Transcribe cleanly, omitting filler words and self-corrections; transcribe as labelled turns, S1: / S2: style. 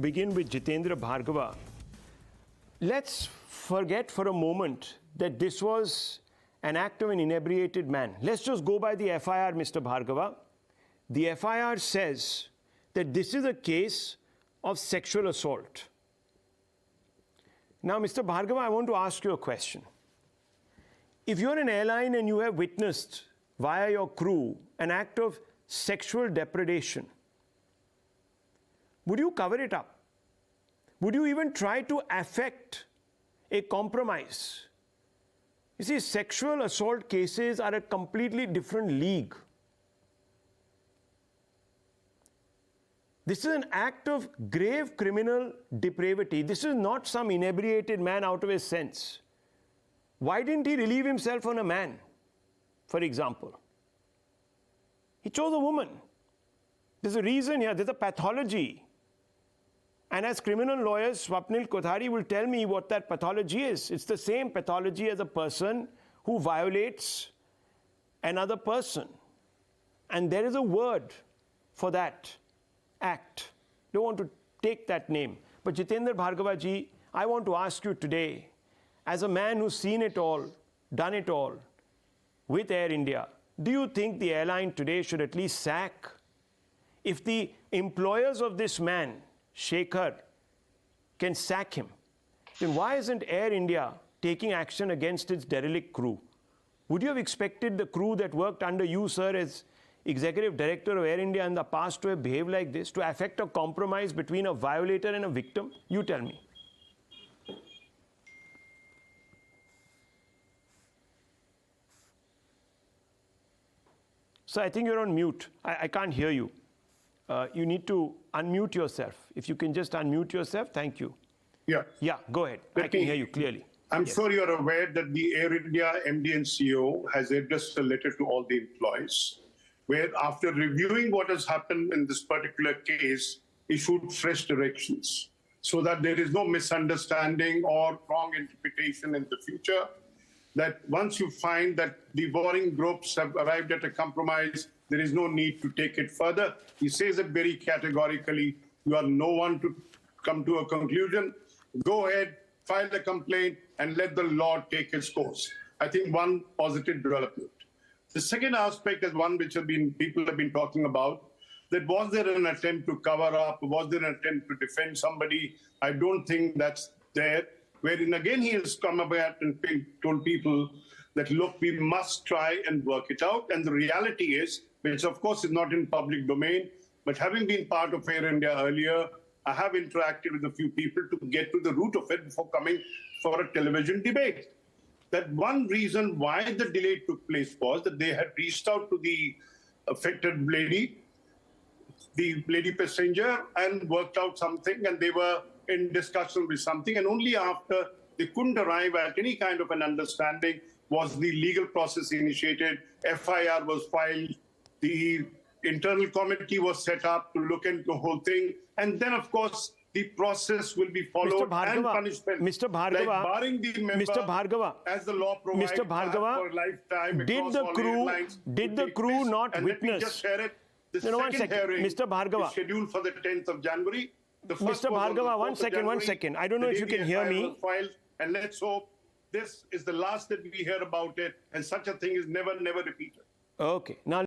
S1: begin with Jitendra Bhargava. Let's forget for a moment that this was an act of an inebriated man. Let's just go by the FIR, Mr. Bhargava. The FIR says that this is a case of sexual assault. Now, Mr. Bhargava, I want to ask you a question. If you're an airline and you have witnessed via your crew an act of sexual depredation, would you cover it up? Would you even try to affect a compromise? You see, sexual assault cases are a completely different league. This is an act of grave criminal depravity. This is not some inebriated man out of his sense. Why didn't he relieve himself on a man, for example? He chose a woman. There's a reason here, there's a pathology. And as criminal lawyers, Swapnil Kothari will tell me what that pathology is. It's the same pathology as a person who violates another person. And there is a word for that act. Don't want to take that name. But Jitendra Bhargava ji, I want to ask you today, as a man who's seen it all, done it all, with Air India, do you think the airline today should at least sack? If the employers of this man, Shekhar, can sack him, then why isn't Air India taking action against its derelict crew? Would you have expected the crew that worked under you, sir, as Executive Director of Air India in the past to have behaved like this, to affect a compromise between a violator and a victim? You tell me. So I think you're on mute. I can't hear you. You need to unmute yourself. If you can just unmute yourself, thank you.
S2: Yeah.
S1: Yeah, go ahead. I can hear you clearly.
S2: I'm sure you're aware that the Air India MD and CEO has addressed a letter to all the employees, where after reviewing what has happened in this particular case, issued fresh directions so that there is no misunderstanding or wrong interpretation in the future. That once you find that the warring groups have arrived at a compromise, there is no need to take it further. He says it very categorically. You are no one to come to a conclusion. Go ahead, file a complaint, and let the law take its course. I think one positive development. The second aspect is one which people have been talking about, that was there an attempt to cover up, was there an attempt to defend somebody? I don't think that's there. Wherein again he has come about and told people that, look, we must try and work it out. And the reality is, which of course is not in public domain, but having been part of Air India earlier, I have interacted with a few people to get to the root of it before coming for a television debate. That one reason why the delay took place was that they had reached out to the affected lady, the lady passenger, and worked out something, and they were in discussion with something, and only after they couldn't arrive at any kind of an understanding was the legal process initiated, FIR was filed, the internal committee was set up to look into the whole thing, and then of course the process will be followed and punishment.
S1: Mr. Bhargava,
S2: like barring the member,
S1: Mr. Bhargava,
S2: as the law provides,
S1: Mr. Bhargava,
S2: for lifetime.
S1: Did the crew not witness?
S2: Just share it. The
S1: one
S2: second
S1: second,
S2: hearing
S1: Mr. Bhargava,
S2: is scheduled for the 10th of January.
S1: Mr. Bhargava, one second. I don't know if you can hear me.
S2: Filed, and let's hope this is the last that we hear about it, and such a thing is never repeated.
S1: Okay. Now